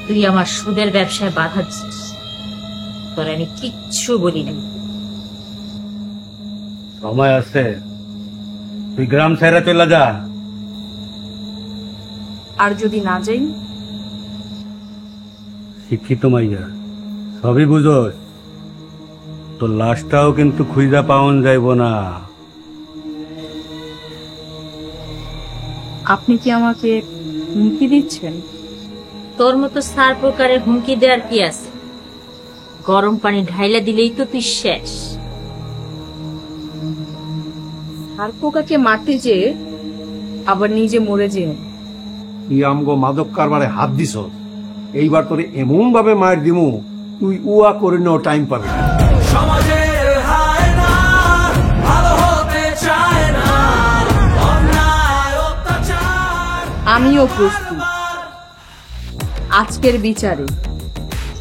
তুই আমার সুদের ব্যবসায় বাধা দিছিস, তোর আমি কিচ্ছু বলি নাই। সময় আছে, তুই গ্রাম ছেড়ে চলে যা। আর যদি না যাই? শিক্ষিত মাইয়া, সবই বুঝোস, তোর লাশটাও কিন্তু খুঁজা পাওন যাইব না। আপনি কি আমাকে হুমকি দিচ্ছেন? তোর মতো সার প্রকারের হুমকি দেওয়ার কি আছে? গরম পানি ঢাইলা দিলেই তো তুই শেষ। আর পোকাকে মারতে যে আবার নিজে মরে যেও। তুই আমগো মাদক কারবারে হাত দিছ, এইবার তোরে এমন ভাবে মার দিমু তুই উয়া করে নেও টাইম পাবি না। সমাজের হায় না, ভালো হতে চায় না, অন্যায় অত্যাচার। আমিও প্রস্তুত আজকের বিচারে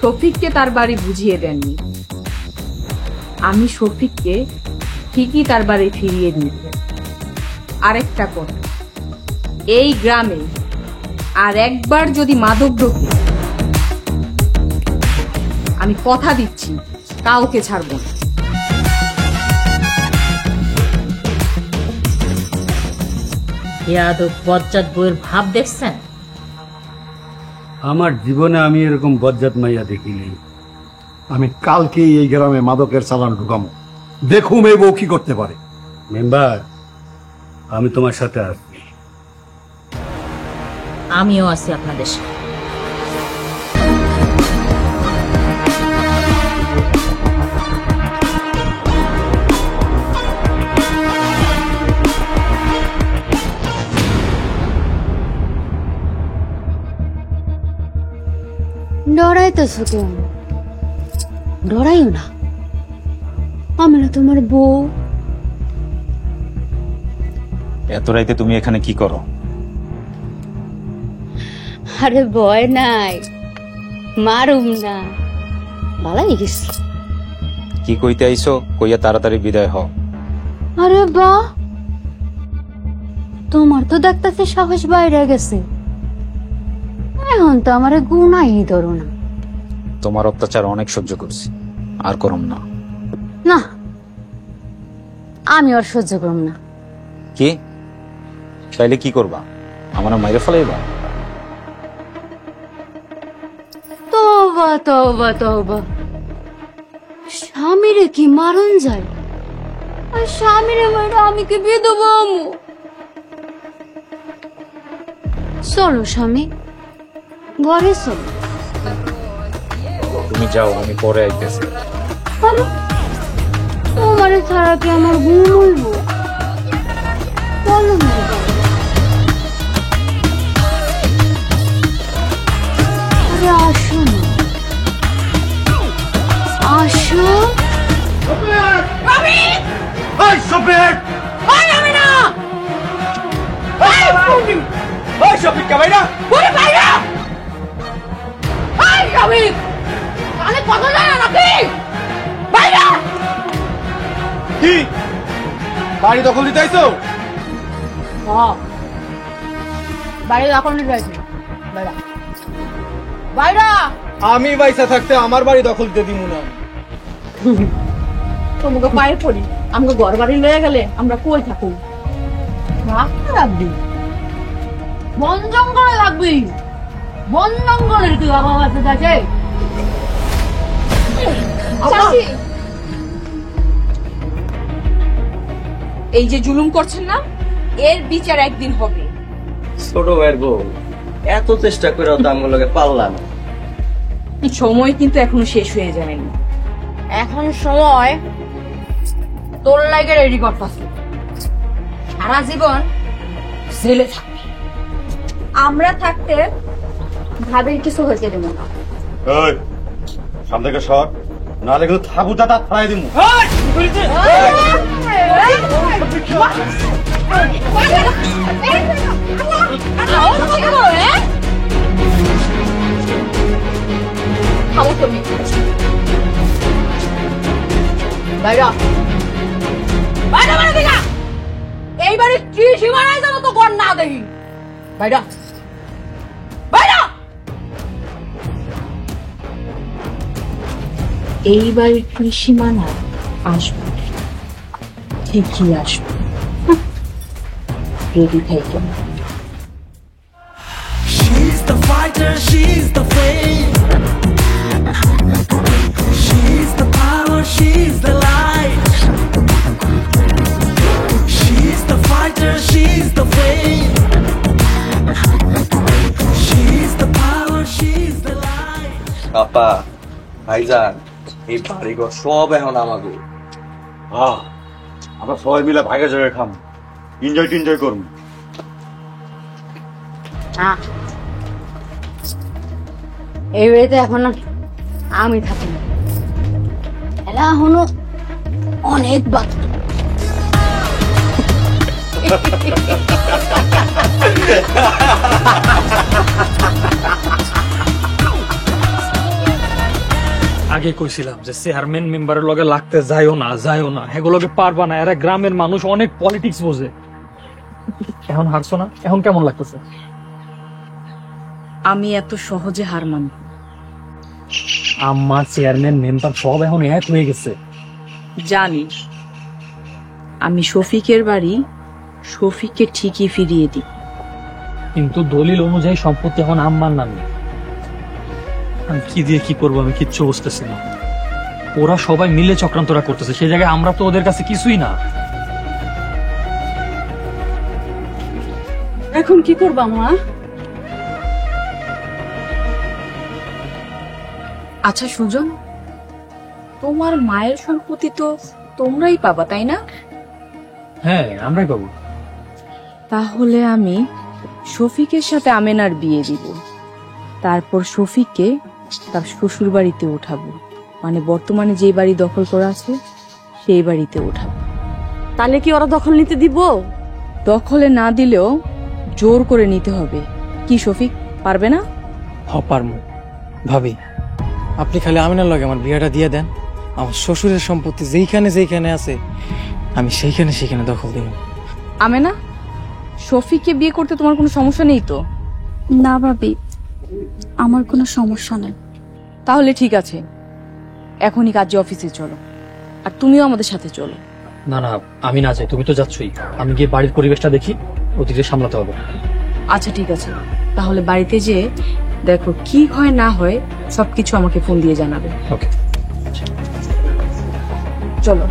শফিককে তার বাড়ি বুঝিয়ে দেননি, আমি শফিককে ঠিকই তার বাড়ি ফিরিয়ে দিব। আরেকটা কথা, এই গ্রামে আর একবার যদি মাদক ঢোকে, আমি কথা দিচ্ছি কাউকে ছাড়ব না। ইয়াদব বজ্জাত বইয়ের ভাব দেখছেন? আমার জীবনে আমি এরকম বজ্জাত মাইয়া দেখিনি। আমি কালকেই এই গ্রামে মাদকের চালান ঢুকামো, দেখুম এই বউ কি করতে পারে। মেম্বার, আমি তোমার সাথে আছি। আমিও আছি আপনাদের সাথে। ডরাইতেছো কেন? ডরাইও না, আমি না তোমার বউ। এত রাইতে তুমি এখানে কি করো? আরে ভয় নাই, মারুম না, ভালাই গেছি। কি কইতে আইছো? কইয়া তাড়াতাড়ি বিদায় হও। আরে বাহ, তোমার তো দেখতেছে সাহস বাইরে গেছে, এখন তো আমার গুনাই ধরো না। তোমার অত্যাচার অনেক সহ্য করছি, আর করম না। না, আমি আর সহ্য করব না। কি চাইলে কি করবা? আমার মাইরে ফেলাইবা? তওবা তওবা তওবা, স্বামীরে কি মারণ যায়? আর স্বামীরে মারা আমি কি বিধবা আমু? চলো স্বামী, ঘরে চলো। তুমি যাও, আমি পরে আইতেছি। আরে তোমার ছাড়া কি আমার ঘুম হইব? চলো না। আরে আসো না, আসো। কি বাড়ি দখল দিতে আইছো? বাড়ি দখল নিতে যাইছি। বাইরা আমি বাইসা থাকতে আমার বাড়ি দখল দিতে দিব না। তোমাকে পায়ে পড়ি, আমাকে ঘর বাড়ি লয়ে গেলে আমরা কই থাকুন? রাখবি বন জঙ্গলে লাগবি, বন জঙ্গলের তুই বাবা বাচ্চা থাকে। এই যে জুলুম করছেন না, এর বিচার একদিন হবে। ছোট ভাইয়ের বউ এত চেষ্টা করে দামগুলোকে পারলাম। সময় কিন্তু এখনো শেষ হয়ে যায়নি, এখন সময় তোর লাগে রেডি করতেছে। সারা জীবন জেলে থাকবে, আমরা থাকতে ভাবির কিছু হয়েছে দেবো না। সামনে থেকে সর, নাহলে কিন্তু থাবুটা তার ফেলাই দিব। বাইরা বাইরা বাইরা দিগা এইবারে কি সীমানায় যাবো তো গণ না দেখি বাইরা বাইরা এইবার কৃষিমানা আসবো, ঠিকই আসবো, রেডি থেকে। She's the fighter, she's the flame. She's the power, she's the light. She's the fighter, she's the flame. She's the power, she's the light. আপা ভাইজান এই বাড়িঘর সব এখন আমাকে। আমরা সবাই মিলে ভাগে জায়গায় খাম, এনজয় করুন। এই বাড়িতে এখন আমি থাকি না, এরা এখনো অনেক বাকি। আগে কইছিলাম যে চেয়ারম্যান মেম্বারের লগে লাগতে যাইও না, হেগুলোকে পারবা না, এরা গ্রামের মানুষ অনেক পলিটিক্স বোঝে। এখন হারছো না, এখন কেমন লাগতেছে? আমি এত সহজে হার মানব? আম্মা, চেয়ারম্যান, মেম্বার সব এখন এক হয়ে গেছে। জানি আমি শফিকের বাড়ি শফিককে ঠিকই ফিরিয়ে দিই, কিন্তু দলিল অনুযায়ী সম্পত্তি এখন আম্মার নামে। আমি কি দিয়ে কি করবো আমি কিচ্ছু বুঝতেছি না। ওরা সবাই মিলে চক্রান্তরা করতেছে, সেই জায়গায় আমরা তো ওদের কাছে কিছুই না। এখন কি করবা মা? আচ্ছা সুজন, তোমার মায়ের সম্পত্তি তো তোমরাই পাবা, তাই না? হ্যাঁ, আমরাই পাবো। তাহলে আমি শফিকের সাথে আমেনার বিয়ে দিব, তারপর শফিককে তার শ্বশুর বাড়িতে উঠাবো, মানে বর্তমানে যে বাড়ি দখল করা আছে সেই বাড়িতে উঠাবো। তাহলে কি ওরা দখল নিতে দিব? দখলে না দিলেও জোর করে নিতে হবে। কি শফিক, পারবে না? পারমু। ভাবি, আপনি খালি আমিনার লগে আমার বিয়েটা দিয়ে দেন, আমার শ্বশুরের সম্পত্তি যেইখানে আছে আমি সেইখানে দখল দিব। আমেনা, শফিককে বিয়ে করতে তোমার কোনো সমস্যা নেই তো? না ভাবি, আমার কোনো সমস্যা নেই। তাহলে ঠিক আছে, এখনই কাজে অফিসে চলো, আর তুমিও আমাদের সাথে চলো। না, আমি না যাই, তুমি তো যাচ্ছই। আমি গিয়ে বাড়ির পরিবেশটা দেখি, ওদিকে সামলাতে হবে। আচ্ছা ঠিক আছে, তাহলে বাড়িতে যে দেখো কি হয় না হয় সবকিছু আমাকে ফোন দিয়ে জানাবে। ওকে, চলো।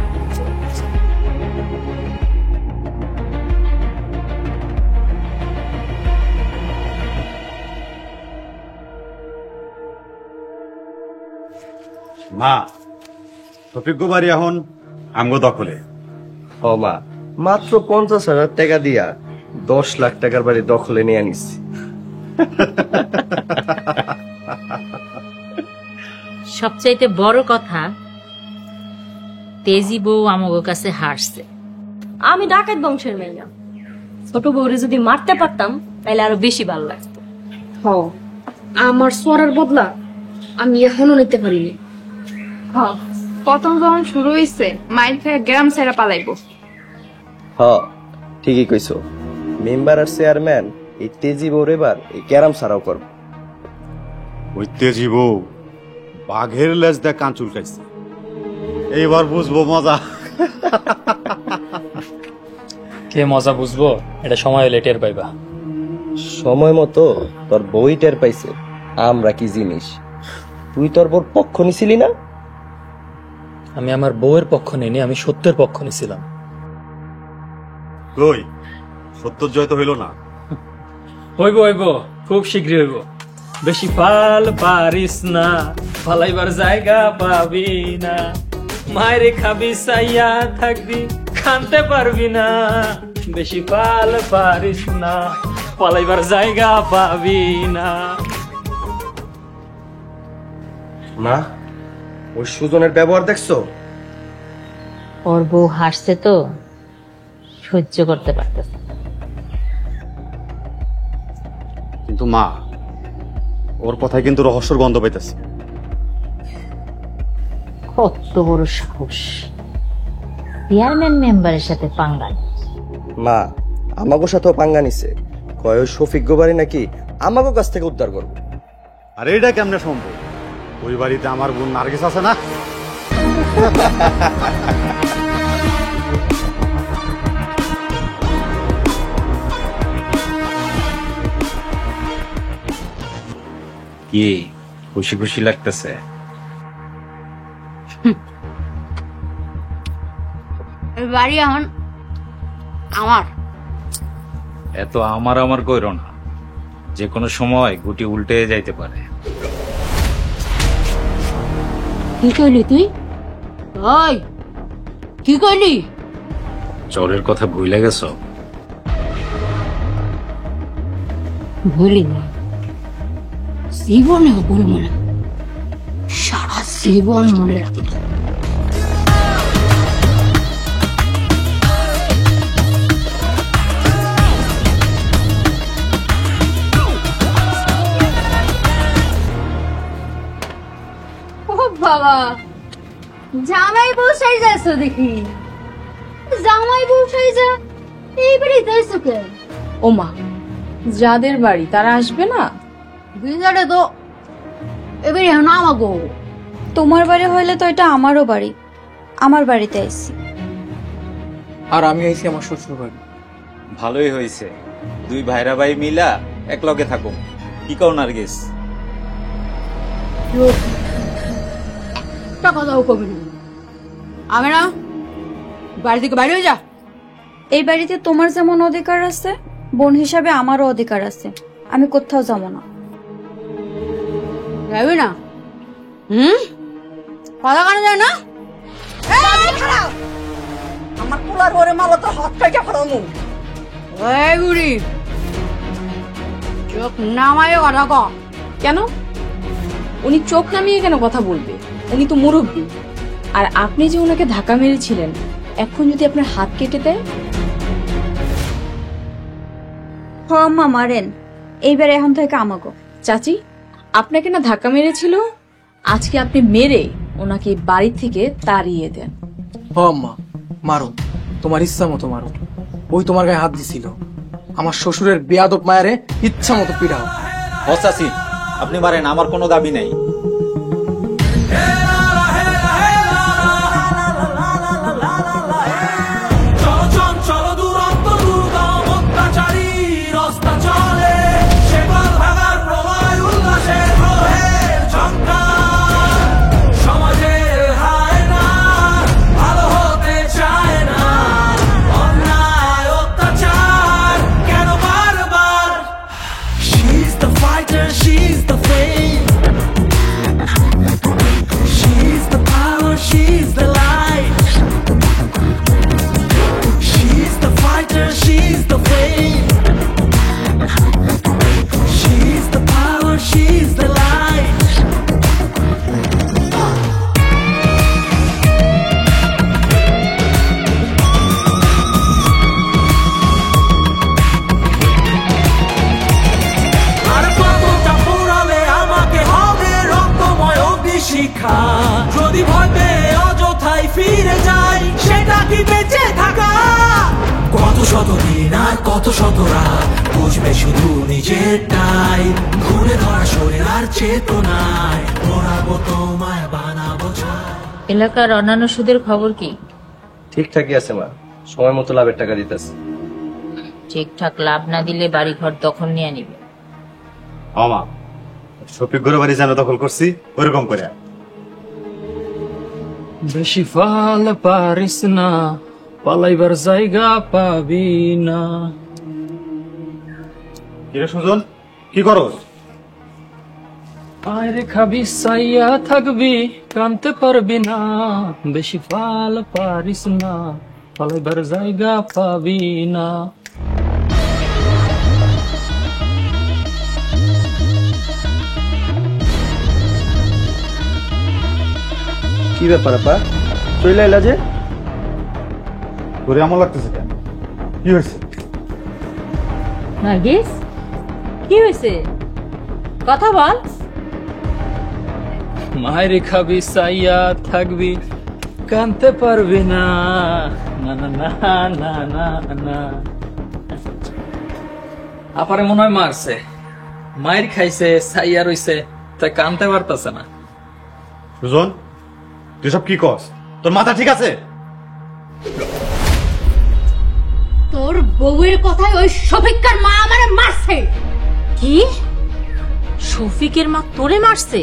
মা, শফিক বাড়ি এখন আমগো দখলে। ও মা, মাত্র 50,000 টাকা দিয়া 10 লাখ টাকার বাড়ি দখলে নিয়ে নিচ্ছি। সবচাইতে বড় কথা, তেজি বউ আমগো কাছে হারছে। আমি ডাকাত বংশের মেয়ে, ছোট বউরে যদি মারতে পারতাম তাহলে আরো বেশি ভালো লাগতো। আমার সরার বদলা আমি এখনো নিতে পারিনি। প্রথম যখন শুরু হয়েছে মাইর খেয়ে গ্রাম ছেড়ে পালাইবো। ঠিকই কইছো, মেম্বার আর চেয়ারম্যান এই তেজি বউর এবার এই ক্যারাম সারাও করব। ওই তেজি বউ বাঘের লেজ দিয়ে কান চুলকাইছে, এইবার বুঝবো মজা। কে মজা বুঝবো, এটা সময় হলে টের পাইবা। সময় মতো তোর বই টের পাইছে আমরা কি জিনিস। তুই তোর বউর পক্ষ নিছিলি না? আমি আমার বউয়ের পক্ষ নেইনি, আমি সত্যের পক্ষ নিছিলাম। কই, সত্যর জয় তো হইল না। হইব, খুব শীঘ্রই হইব। বেশি পাল পারিস না, পালাইবার জায়গা পাবি না, মায়েরে খাবি সাইয়া থাকবি, খানতে পারবি না। বেশি পাল পারিস না, পালাইবার জায়গা পাবি না। মা, ওই সুজনের ব্যবহার দেখছো? ওর বউ হাসছে তো সহ্য করতে পারতেছে। কিন্তু মা, ওর কথায় কিন্তু রহস্যর গন্ধ পাইতেছে। কত বড় সাহস, চেয়ারম্যান মেম্বারের সাথে পাঙ্গা নেয়। মা আমাগো সাথেও পাঙ্গা নিছে, কয় ওই শফিক গোবারি নাকি আমাগো কাছ থেকে উদ্ধার করবে। আর এইটা কেমনে সম্ভব? ওই বাড়িতে আমার বোন নার্গিস আছে না? কি খুশি খুশি লাগতেছে? এই বাড়ি এখন আমার। এত আমার আমার কইরো না, যে কোনো সময় গুটি উল্টে যাইতে পারে। কি কইলি তুই? ওই কি কইলি? চরের কথা ভুলে গেছ? ভুলি না, জীবনেও ভুলবো না, সারা জীবন মনে রাখবো। বাবা জামাই বউ সাইজাছো দেখি, জামাই বউ সাইজা এই বাড়ি যাইছো কে? ও মা, যাদের বাড়ি তারা আসবে না? বিজারে তো এবারে এখন আমাগো। তোমার বাড়ি হইলে তো এটা আমারও বাড়ি, আমার বাড়িতে আইছি। আর আমি আইছি আমার শ্বশুর বাড়ি। ভালোই হয়েছে, দুই ভাইরা ভাই মিলা এক লগে থাকো। কি কও নার্গিস? একটা কথাও কবি না, আমি না বাড়ি থেকে বাইরে হয়ে যা। এই বাড়িতে তোমার যেমন অধিকার আছে, বোন হিসাবে আমারও অধিকার আছে। আমি কোথাও যাবো না। যাবি না? কথা কানে যায় না? আমার পোলার ঘরে মালা তো হাত কাটা ফেলামু। এই বুড়ি চোখ নামায় কথা ক। কেন? উনি চোখ নামিয়ে কেন কথা বলবে? উনি তো মুরব্বী। আর আপনি যে ওনাকে ধাক্কা মেরেছিলেন, এখন যদি আপনার হাত কেটে দেয়? হ আম্মা মারেন, এইবার এখন থেকে আমাগো। চাচি, আপনাকে না ধাক্কা মেরেছিল, আজকে আপনি মেরে ওনাকে বাড়ি থেকে তাড়িয়ে দেন। হ আম্মা মারো, তোমার ইচ্ছা মতো মারো। ওই তোমার গায়ে হাত দিছিল, আমার শ্বশুরের বেয়াদব মায়ারে ইচ্ছা মতো পিড়াও। ও চাচি, আপনি মারেন, আমার কোনো দাবি নাই। She's the fame. She's the power, she's the light. She's the fighter, she's the fame. She's the power, she's the light. শিক্ষা যদি ভয় পেয়ে অযথাই ফিরে যাই, সেটা কি বেঁচে থাকা? কত শত দিন আর কত শত রাত, বুঝবে শুধু নিজেরটাই। ঘুরে ধরা শরীর আর চেতনায়, পড়াবো তোমায় বানাবো ছাই। এলাকার অন্যান্য সুদের খবর কি? ঠিকঠাকই আছে মা, সময় মতো লাভের টাকা দিতেছে। ঠিকঠাক লাভ না দিলে বাড়ি ঘর দখল নিয়ে নিবে। আমা শফিক ঘরে বাড়ি যেন দখল করছি ওইরকম করে। বেশি ফাল পারিস না, পালাইবার জায়গা পাবি না। কিরে সুজন, কি করস? আরে খাবি সাইয়া থাকবি, কানতে পারবি না। বেশি ফাল পারিস না, পালাইবার জায়গা পাবি না। কি ব্যাপার আপা, চলে এলা যে? তোরে এমন লাগতেছে কেন? কি হয়েছে? নার্গিস, কি হয়েছে? কথা বল। মায়ের খাবি সাইয়া থাকবি, কানতে পারবি না, না না না না না না। আপারে মনে হয় মারছে, মায়ের খাইছে, ছাইয়া রইছে, তাই কানতে পারতাছে না। সুজন, তুই সব কি কস? তোর মাথা ঠিক আছে? তোর বউয়ের কথায় ওই শফিকার মা আমারে মারছে। কি? শফিকের মা তোরে মারছে?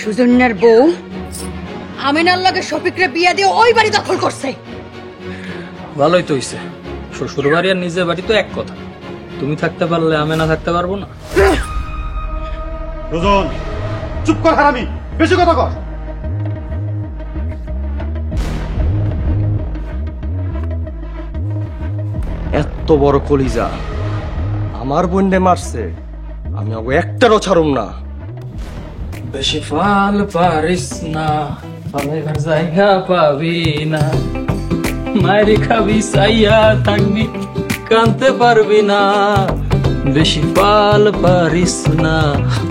সুজনের বউ আমিনার লগে শফিকরে বিয়া দিয়ে ওই বাড়ি দখল করছে। ভালোই তো হইছে, শ্বশুর বাড়ি আর নিজের বাড়ি তো এক কথা। তুমি থাকতে পারলে আমি না থাকতে পারবো না? সুজন, চুপ কর হারামি, বেশি কথা কর। এত বড় কলিজা আমার বোনরে মারছে, আমি ওকে একটারও ছাড়ুম না। বেশি ফাল পারিস না, পালাইবার জায়গা পাবি না, মায়ের খাবি চাইয়া থাকবি, কানতে পারবি না। বেশি ফাল পারিস না,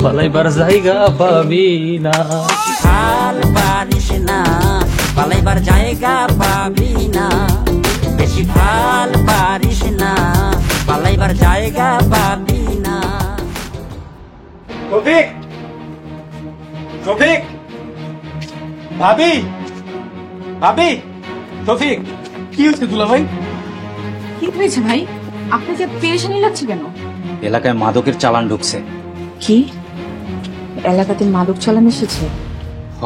পালাইবার জায়গা পাবি না। ফাল পারিস না, পালাইবার জায়গা পাবি না। বেশি ফাল পারিস না, পালাইবার জায়গা পাবি না। শফিক, শফিক, ভাবি, ভাবি, শফিক, কি হচ্ছে দুলা ভাই? কি হয়েছে ভাই? আপনাকে পেরেশানি লাগছে কেন? এলাকায় মাদকের চালান ঢুকছে। কি এলাকাতে মাদক চালান এসেছে? হ,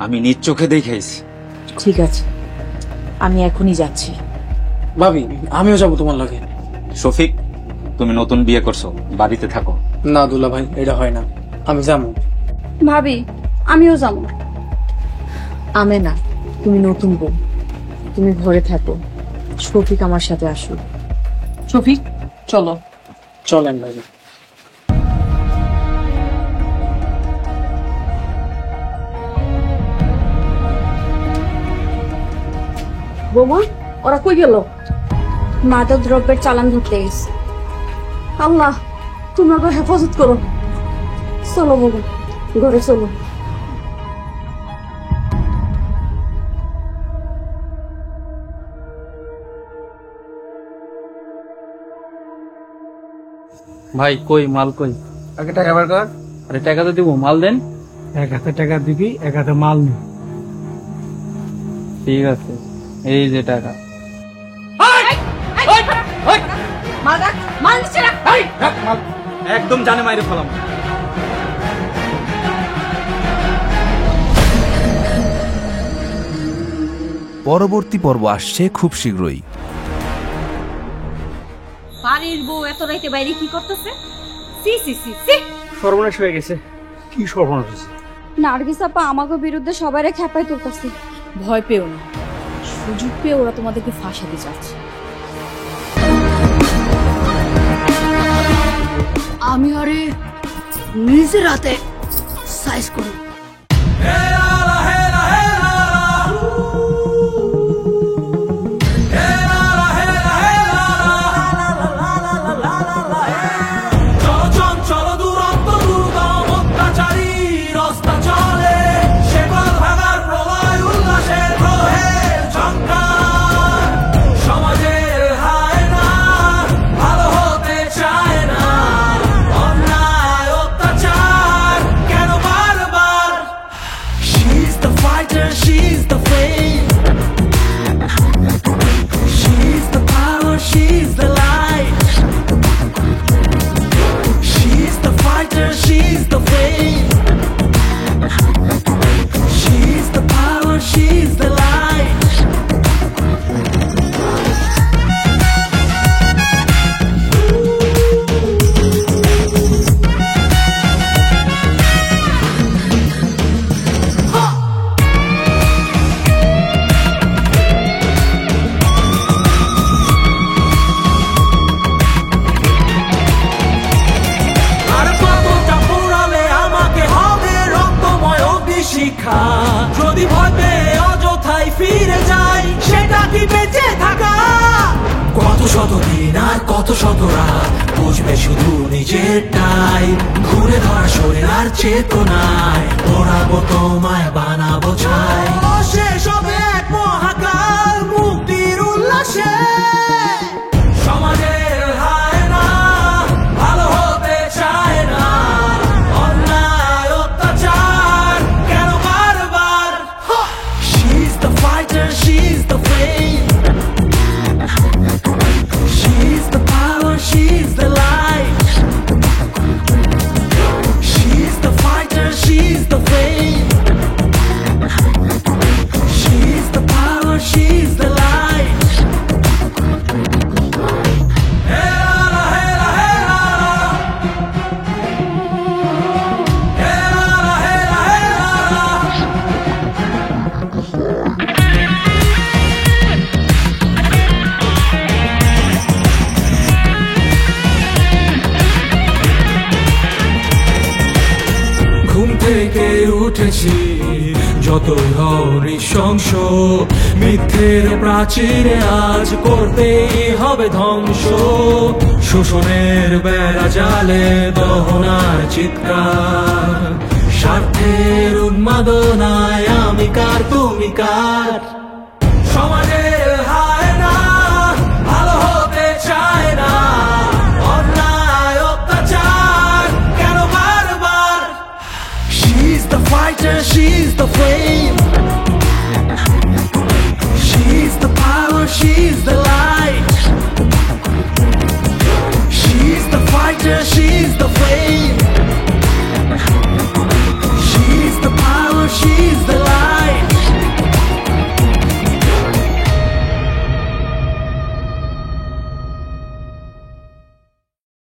আমি নিজ চোখে দেখাইছি। ঠিক আছে, আমি এখনই যাচ্ছি। ভাবি, আমিও যাবো তোমার লগে। শফিক, তুমি নতুন বিয়ে করছো, বাড়িতে থাকো। না দুলা ভাই, এটা হয় না, আমি যাবো। ভাবি, আমিও যাবো। আমেনা, তুমি নতুন বউ, তুমি ঘরে থাকো। শফিক আমার সাথে আসুক। শফিক, চলো। চলেন ভাই। বৌমা, ওরা কই গেল? মাদক দ্রব্যের চালান ধরতে গেছে। আল্লাহ, তুমি ওকে হেফাজত করো। চলো বৌমা, ঘরে চলো। ভাই কই মাল কই? আগে টাকা বার কর। আরে টাকা তো দিব, মাল দেন। এক হাতে টাকা দিবি, এক হাতে মাল নি। ঠিক আছে, এই যে টাকা। একদম জানে মাইরে ফেলাম। পরবর্তী পর্ব আসছে খুব শীঘ্রই। বাড়ির বউ এত রাইতে বাইরে কি করতেছে? সি সি সি সি, সর্বনাশ হয়ে গেছে। কি সর্বনাশ হয়েছে? নার্গিস আপা আমাকে বিরুদ্ধে সবাইরে খেপাই তুলতেছে। ভয় পেও না, সুযোগ পেয়ে ওরা তোমাদেরকে ফাঁসাতে চাচ্ছে। আমি আরে নিজের হাতে সাইজ করি। She's the flame, she's the power, she's the light. She's the fighter, she's the flame. She's the power, she's the light. শিক্ষা যদি ভয় পেয়ে অযথায় অযথাই ফিরে যাই, সেটা কি বেঁচে থাকা? কত শত দিন আর কত শত রাত, বুঝবে শুধু নিজেরটাই। ঘুরে ধরা শরীর আর চেতনায়, ওড়াবো তোমায় বানাবো ছাই। শেষ হবে এক মহাকাল মুক্তির উল্লাসে, সমাজের হায় না ভালো হতে চায় না, অন্যায় অত্যাচার কেন বারবার? She's the fighter, she's the flame, she's the power, she's the light. She's the fighter, she's the flame, she's the power, she's the light. ঘুম থেকে উঠেছি যতই হও নৃশংস, মিথ্যের প্রাচীরে আজ করতেই হবে ধ্বংস। শোষণের বেড়া জালে দহনার চিৎকার, স্বার্থের উন্মাদনায় আমি কার তুমি কার? সমাজের হায় না ভালো হতে চায় না, অন্যায় অত্যাচার কেন বারবার? She's the fighter, she's the flame, she's the power, she's the light. She's the fighter, she's the flame,